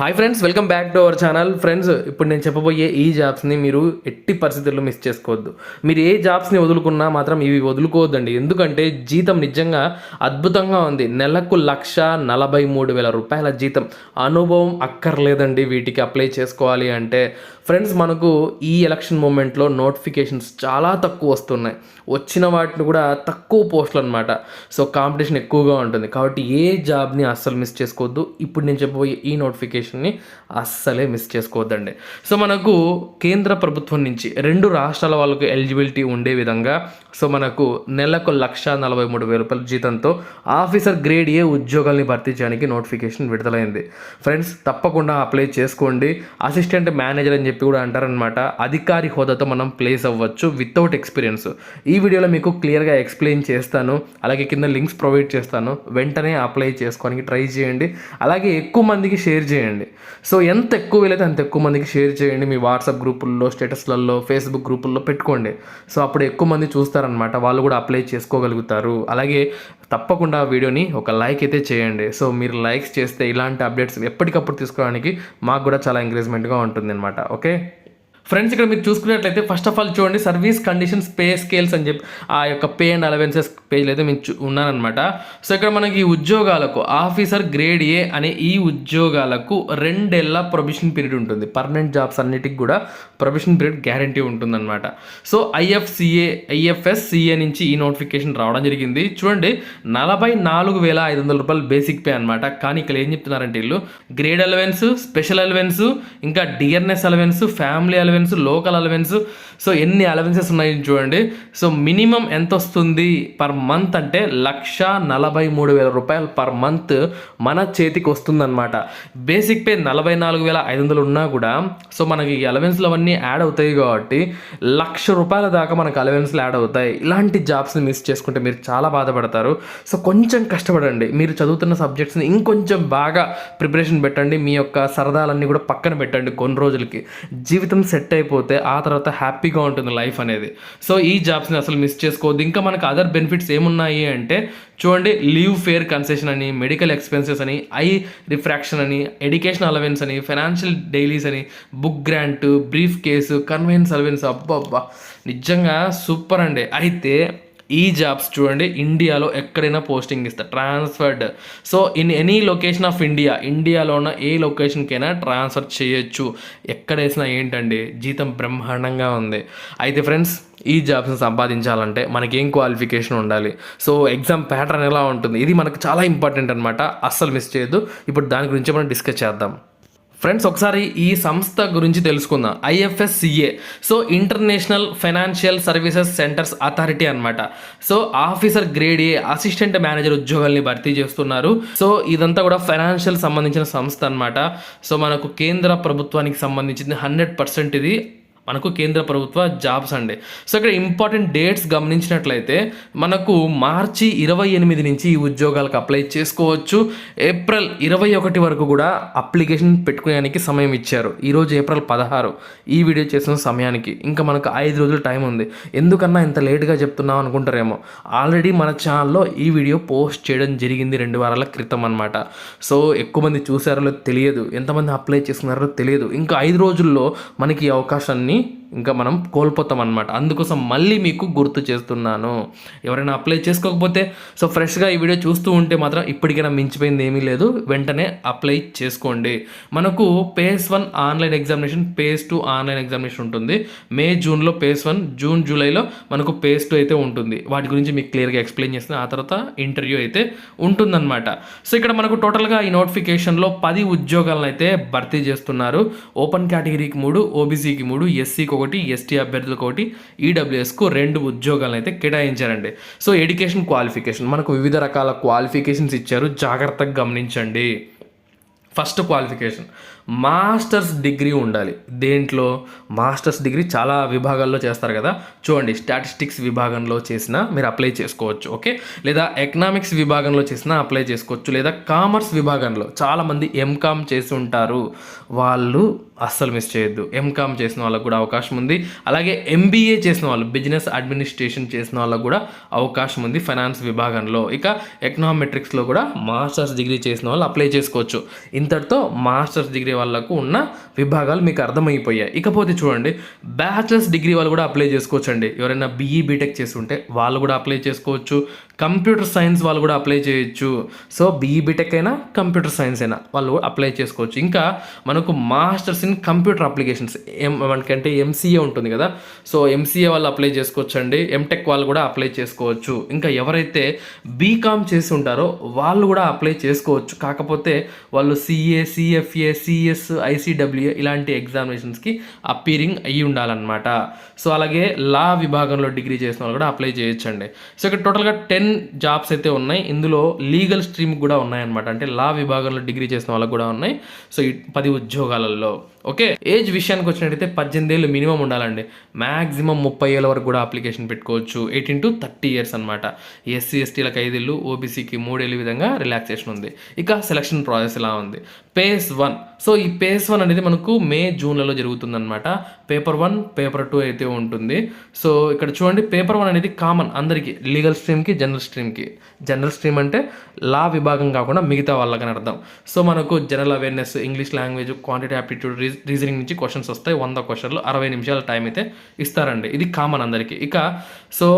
Hi friends, welcome back to our channel. Friends, ఇప్పుడు నేను చెప్పబోయే ఈ జాబ్స్ని మీరు ఎట్టి పరిస్థితుల్లో మిస్ చేసుకోవద్దు. మీరు ఏ జాబ్స్ని వదులుకున్నా మాత్రం ఇవి వదులుకోవద్దండి. ఎందుకంటే జీతం నిజంగా అద్భుతంగా ఉంది. నెలకు 1,43,000 రూపాయల జీతం. అనుభవం అక్కర్లేదండి వీటికి అప్లై చేసుకోవాలి అంటే. ఫ్రెండ్స్, మనకు ఈ ఎలక్షన్ మూమెంట్లో నోటిఫికేషన్స్ చాలా తక్కువ వస్తున్నాయి. వచ్చిన వాటిని కూడా తక్కువ పోస్టులు అనమాట. సో కాంపిటీషన్ ఎక్కువగా ఉంటుంది. కాబట్టి ఏ జాబ్ని అస్సలు మిస్ చేసుకోవద్దు. ఇప్పుడు నేను చెప్పబోయే ఈ నోటిఫికేషన్ని అస్సలే మిస్ చేసుకోవద్దండి. సో మనకు కేంద్ర ప్రభుత్వం నుంచి 2 రాష్ట్రాల వాళ్ళకు ఎలిజిబిలిటీ ఉండే విధంగా సో మనకు నెలకు 1,43,000 రూపాయల జీతంతో ఆఫీసర్ గ్రేడ్ ఏ ఉద్యోగాల్ని భర్తీ చేయడానికి నోటిఫికేషన్ విడుదలైంది. ఫ్రెండ్స్, తప్పకుండా అప్లై చేసుకోండి. అసిస్టెంట్ మేనేజర్ అని చెప్పి కూడా అంటారనమాట. అధికారి హోదాతో మనం ప్లేస్ అవ్వచ్చు వితౌట్ ఎక్స్పీరియన్స్. ఈ వీడియోలో మీకు క్లియర్గా ఎక్స్ప్లెయిన్ చేస్తాను. అలాగే కింద లింక్స్ ప్రొవైడ్ చేస్తాను. వెంటనే అప్లై చేసుకోవడానికి ట్రై చేయండి. అలాగే ఎక్కువ మందికి షేర్ చేయండి. సో ఎంత ఎక్కువ వీలైతే అంత ఎక్కువ మందికి షేర్ చేయండి. మీ వాట్సాప్ గ్రూపుల్లో, స్టేటస్లలో, ఫేస్బుక్ గ్రూపుల్లో పెట్టుకోండి. సో అప్పుడు ఎక్కువ మంది చూస్తారనమాట. వాళ్ళు కూడా అప్లై చేసుకోగలుగుతారు. అలాగే తప్పకుండా వీడియోని ఒక లైక్ అయితే చేయండి. సో మీరు లైక్స్ చేస్తే ఇలాంటి అప్డేట్స్ ఎప్పటికప్పుడు తీసుకోవడానికి మాకు కూడా చాలా ఎంకరేజ్మెంట్గా ఉంటుంది అనమాట. ఓకే ఫ్రెండ్స్, ఇక్కడ మీరు చూసుకున్నట్లయితే ఫస్ట్ ఆఫ్ ఆల్ చూడండి, సర్వీస్ కండిషన్స్ పే స్కేల్స్ అని చెప్పి ఆ యొక్క పే అండ్ అలవెన్సెస్ పేజ్లో అయితే మేము ఉన్నానమాట. సో ఇక్కడ మనకి ఈ ఉద్యోగాలకు ఆఫీసర్ గ్రేడ్ ఏ అనే ఈ ఉద్యోగాలకు 2 ఏళ్ల ప్రొబేషన్ పీరియడ్ ఉంటుంది. పర్మనెంట్ జాబ్స్ అన్నిటికి కూడా ప్రొబేషన్ పీరియడ్ గ్యారంటీ ఉంటుందన్నమాట. సో ఐఎఫ్ఎస్సిఏ నుంచి ఈ నోటిఫికేషన్ రావడం జరిగింది. చూడండి, 44,500 రూపాయలు బేసిక్ పే అనమాట. కానీ ఇక్కడ ఏం చెప్తున్నారంటే వీళ్ళు గ్రేడ్ అలవెన్స్, స్పెషల్ అలవెన్స్, ఇంకా dearness allowance, family allowance, local allowance, so ఎన్ని అలవెన్సెస్ ఉన్నాయి చూడండి. సో మినిమం ఎంత వస్తుంది పర్ మంత్ అంటే 1,43,000 రూపాయలు పర్ మంత్ మన చేతికి వస్తుందన్నమాట. బేసిక్ పే 44,500 ఉన్నా కూడా సో మనకి ఈ అలవెన్స్లు అవన్నీ యాడ్ అవుతాయి కాబట్టి 1,00,000 రూపాయల దాకా మనకు అలవెన్స్లు యాడ్ అవుతాయి. ఇలాంటి జాబ్స్ని మిస్ చేసుకుంటే మీరు చాలా బాధపడతారు. సో కొంచెం కష్టపడండి. మీరు చదువుతున్న సబ్జెక్ట్స్ని ఇంకొంచెం బాగా ప్రిపరేషన్ పెట్టండి. మీ యొక్క సరదాలన్నీ కూడా పక్కన పెట్టండి కొన్ని రోజులకి. జీవితం సెట్ అయిపోతే ఆ తర్వాత హ్యాపీగా ఉంటుంది లైఫ్ అనేది. సో ఈ జాబ్స్ని అసలు మిస్ చేసుకోవద్దు. ఇంకా మనకు అదర్ బెనిఫిట్స్ ఏమున్నాయి అంటే చూడండి, లీవ్ ఫేర్ కన్సెషన్ అని, మెడికల్ ఎక్స్పెన్సెస్ అని, ఐ రిఫ్రాక్షన్ అని, ఎడ్యుకేషన్ అలవెన్స్ అని, ఫైనాన్షియల్ డైలీస్ అని, book grant, brief case, conveyance allowance. అబ్బా నిజంగా సూపర్ అండి. అయితే ఈ జాబ్స్ చూడండి, ఇండియాలో ఎక్కడైనా పోస్టింగ్ ఇస్తారు, transferred. So in any location of ఇండియాలో ఉన్న ఏ లొకేషన్కైనా ట్రాన్స్ఫర్ చేయొచ్చు. ఎక్కడ వేసినా ఏంటండి, జీతం బ్రహ్మాండంగా ఉంది. అయితే ఫ్రెండ్స్, ఈ జాబ్స్ని సంపాదించాలంటే మనకి ఏం క్వాలిఫికేషన్ ఉండాలి, సో ఎగ్జామ్ ప్యాటర్న్ ఎలా ఉంటుంది, ఇది మనకు చాలా ఇంపార్టెంట్ అనమాట. అస్సలు మిస్ చేయొద్దు. ఇప్పుడు దాని గురించి మనం డిస్కస్ చేద్దాం. ఫ్రెండ్స్, ఒకసారి ఈ సంస్థ గురించి తెలుసుకుందాం. ఐఎఫ్ఎస్సిఏ, so international financial services centres authority అనమాట. So officer grade A assistant manager ఉద్యోగాల్ని భర్తీ చేస్తున్నారు. సో ఇదంతా కూడా ఫైనాన్షియల్ సంబంధించిన సంస్థ అనమాట. సో మనకు కేంద్ర ప్రభుత్వానికి సంబంధించింది 100% ఇది మనకు కేంద్ర ప్రభుత్వ జాబ్స్ అండి. సో ఇక్కడ ఇంపార్టెంట్ డేట్స్ గమనించినట్లయితే మనకు మార్చి 28 నుంచి ఈ ఉద్యోగాలకు అప్లై చేసుకోవచ్చు. ఏప్రిల్ 21 వరకు కూడా అప్లికేషన్ పెట్టుకోవడానికి సమయం ఇచ్చారు. ఈరోజు ఏప్రిల్ 16, ఈ వీడియో చేసిన సమయానికి ఇంకా మనకు 5 రోజులు టైం ఉంది. ఎందుకన్నా ఇంత లేట్గా చెప్తున్నాం అనుకుంటారేమో. ఆల్రెడీ మన ఛానల్లో ఈ వీడియో పోస్ట్ చేయడం జరిగింది 2 వారాల క్రితం అనమాట. సో ఎక్కువ మంది చూసారో తెలియదు, ఎంతమంది అప్లై చేస్తున్నారో తెలియదు. ఇంకా 5 రోజుల్లో మనకి ఈ అవకాశాన్ని ఇంకా మనం కోల్పోతాం అనమాట. అందుకోసం మళ్ళీ మీకు గుర్తు చేస్తున్నాను. ఎవరైనా అప్లై చేసుకోకపోతే సో ఫ్రెష్గా ఈ వీడియో చూస్తూ ఉంటే మాత్రం ఇప్పటికైనా మించిపోయింది ఏమీ లేదు, వెంటనే అప్లై చేసుకోండి. మనకు phase 1 online examination, phase 2 online examination ఉంటుంది. మే జూన్లో పేస్ 1, జూన్ జూలైలో మనకు పేస్ 2 అయితే ఉంటుంది. వాటి గురించి మీకు క్లియర్గా ఎక్స్ప్లెయిన్ చేస్తాను. ఆ తర్వాత ఇంటర్వ్యూ అయితే ఉంటుందన్నమాట. సో ఇక్కడ మనకు టోటల్గా ఈ నోటిఫికేషన్లో 10 ఉద్యోగాలను అయితే భర్తీ చేస్తున్నారు. ఓపెన్ కేటగిరీకి 3, ఓబీసీకి 3, ఎస్సీకి 1, ఎస్టీ అభ్యర్థులకు 1, ఈడబ్ల్యూఎస్కు 2 ఉద్యోగాలను అయితే కేటాయించారండి. సో ఎడ్యుకేషన్ క్వాలిఫికేషన్ మనకు వివిధ రకాల క్వాలిఫికేషన్స్ ఇచ్చారు, జాగ్రత్తగా గమనించండి. ఫస్ట్ క్వాలిఫికేషన్ మాస్టర్స్ డిగ్రీ ఉండాలి. దేంట్లో మాస్టర్స్ డిగ్రీ చాలా విభాగాల్లో చేస్తారు కదా. చూడండి, స్టాటిస్టిక్స్ విభాగంలో చేసినా మీరు అప్లై చేసుకోవచ్చు. ఓకే, లేదా ఎకనామిక్స్ విభాగంలో చేసినా అప్లై చేసుకోవచ్చు. లేదా కామర్స్ విభాగంలో చాలామంది ఎంకామ్ చేసి ఉంటారు, వాళ్ళు అస్సలు మిస్ చేయొద్దు. ఎంకామ్ చేసిన వాళ్ళకు కూడా అవకాశం ఉంది. అలాగే ఎంబీఏ చేసిన వాళ్ళు, బిజినెస్ అడ్మినిస్ట్రేషన్ చేసిన వాళ్ళకు కూడా అవకాశం ఉంది ఫైనాన్స్ విభాగంలో. ఇక ఎకనామెట్రిక్స్లో కూడా మాస్టర్స్ డిగ్రీ చేసిన వాళ్ళు అప్లై చేసుకోవచ్చు. ఇంత ఇంతటితో మాస్టర్స్ డిగ్రీ వాళ్ళకు ఉన్న విభాగాలు మీకు అర్థమైపోయాయి. ఇకపోతే చూడండి, బ్యాచిలర్స్ డిగ్రీ వాళ్ళు కూడా అప్లై చేసుకోవచ్చు అండి. ఎవరైనా బీఈ బీటెక్ చేసి ఉంటే వాళ్ళు కూడా అప్లై చేసుకోవచ్చు. కంప్యూటర్ సైన్స్ వాళ్ళు కూడా అప్లై చేయొచ్చు. సో బీఈ బీటెక్ అయినా కంప్యూటర్ సైన్స్ అయినా వాళ్ళు అప్లై చేసుకోవచ్చు. ఇంకా మనకు మాస్టర్స్ ఇన్ కంప్యూటర్ అప్లికేషన్స్ మనకంటే ఎంసీఏ ఉంటుంది కదా, సో ఎంసీఏ వాళ్ళు అప్లై చేసుకోవచ్చు అండి. ఎంటెక్ వాళ్ళు కూడా అప్లై చేసుకోవచ్చు. ఇంకా ఎవరైతే బీకామ్ చేసి ఉంటారో వాళ్ళు కూడా అప్లై చేసుకోవచ్చు. కాకపోతే వాళ్ళు సిఏ, సిఎఫ్ఏ, సిఎస్, ఐసిడబ్ల్యూఏ ఇలాంటి ఎగ్జామినేషన్స్కి అపీరింగ్ అయ్యి ఉండాలన్నమాట. సో అలాగే లా విభాగంలో డిగ్రీ చేసిన వాళ్ళు కూడా అప్లై చేయొచ్చండి. సో ఇక్కడ టోటల్గా 10 జాబ్స్ అయితే ఉన్నాయి. ఇందులో లీగల్ స్ట్రీమ్ కూడా ఉన్నాయన్నమాట. అంటే లా విభాగంలో డిగ్రీ చేసిన వాళ్ళకు కూడా ఉన్నాయి. సో ఈ 10 ఉద్యోగాలలో ఓకే. ఏజ్ విషయానికి వచ్చినట్టయితే 18 ఏళ్ళు మినిమం ఉండాలండి. మ్యాక్సిమం 30 ఏళ్ళ వరకు కూడా అప్లికేషన్ పెట్టుకోవచ్చు. 18 to 30 years అనమాట. ఎస్సీ ఎస్టీలకు 5 ఏళ్ళు, ఓబీసీకి 3 ఏళ్ళు విధంగా రిలాక్సేషన్ ఉంది. ఇక సెలక్షన్ ప్రాసెస్ ఇలా ఉంది. పేస్ 1. సో ఈ పేస్ 1 అనేది మనకు మే జూన్లలో జరుగుతుందన్నమాట. పేపర్ 1, పేపర్ 2 అయితే ఉంటుంది. సో ఇక్కడ చూడండి, పేపర్ 1 అనేది కామన్ అందరికీ, లీగల్ స్ట్రీమ్కి, జనరల్ స్ట్రీమ్కి. జనరల్ స్ట్రీమ్ అంటే లా విభాగం కాకుండా మిగతా వాళ్ళకని అర్థం. సో మనకు general awareness, English language, quantity aptitude, reasoning నుంచి క్వశ్చన్స్ వస్తాయి. 100 క్వశ్చన్లు, 60 నిమిషాల టైం అయితే ఇస్తారండి. ఇది కామన్ అందరికీ. ఇక సో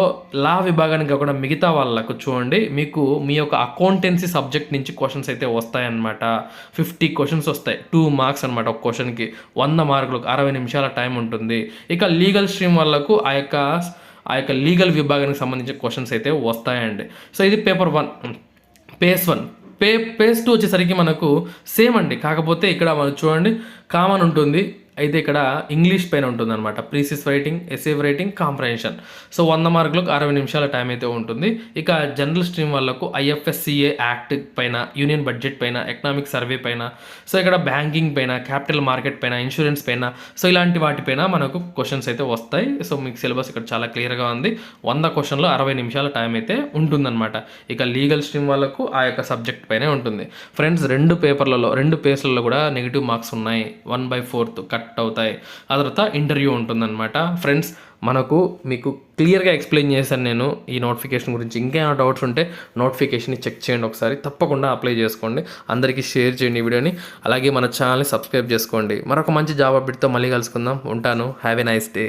లా విభాగానికి కాకుండా మిగతా వాళ్ళకు చూడండి, మీకు మీ యొక్క అకౌంటెన్సీ సబ్జెక్ట్ నుంచి క్వశ్చన్స్ అయితే వస్తాయన్నమాట. 50 క్వశ్చన్స్ వస్తాయి. 2 మార్క్స్ అనమాట. ఒక క్వశ్చన్కి 100 మార్కులకు 60 నిమిషాల టైం ఉంటుంది. ఇక లీగల్ స్ట్రీమ్ వాళ్ళకు ఆ యొక్క లీగల్ విభాగానికి సంబంధించిన క్వశ్చన్స్ అయితే వస్తాయండి. సో ఇది పేపర్ 1, పేస్ 1. పేస్ 2 వచ్చేసరికి మనకు సేమ్ అండి. కాకపోతే ఇక్కడ మనం చూడండి, కామన్ ఉంటుంది. అయితే ఇక్కడ ఇంగ్లీష్ పైన ఉంటుంది అనమాట. Precis writing, essay writing, comprehension. So 100 మార్కులకు 60 నిమిషాల టైం అయితే ఉంటుంది. ఇక జనరల్ స్ట్రీమ్ వాళ్ళకు ఐఎఫ్ఎస్సిఏ యాక్ట్ పైన, యూనియన్ బడ్జెట్ పైన, ఎకనామిక్ సర్వే పైన, సో ఇక్కడ బ్యాంకింగ్ పైన, క్యాపిటల్ మార్కెట్ పైన, ఇన్సూరెన్స్ పైన, సో ఇలాంటి వాటిపైన మనకు క్వశ్చన్స్ అయితే వస్తాయి. సో మీకు సిలబస్ ఇక్కడ చాలా క్లియర్గా ఉంది. 100 క్వశ్చన్లు 60 నిమిషాల టైం అయితే ఉంటుందన్నమాట. ఇక లీగల్ స్ట్రీమ్ వాళ్ళకు ఆ యొక్క సబ్జెక్ట్ పైనే ఉంటుంది. ఫ్రెండ్స్, 2 పేస్లలో కూడా నెగిటివ్ మార్క్స్ ఉన్నాయి. 1/4 కట్ అవుతాయి. ఆ తర్వాత ఇంటర్వ్యూ ఉంటుందన్నమాట. ఫ్రెండ్స్, మీకు క్లియర్గా ఎక్స్ప్లెయిన్ చేశాను నేను ఈ నోటిఫికేషన్ గురించి. ఇంకేమైనా డౌట్స్ ఉంటే నోటిఫికేషన్ని చెక్ చేయండి ఒకసారి. తప్పకుండా అప్లై చేసుకోండి. అందరికీ షేర్ చేయండి ఈ వీడియోని. అలాగే మన ఛానల్ని సబ్స్క్రైబ్ చేసుకోండి. మరొక మంచి జాబ్ అప్డేట్తో మళ్ళీ కలుసుకుందాం. ఉంటాను. Have a nice day.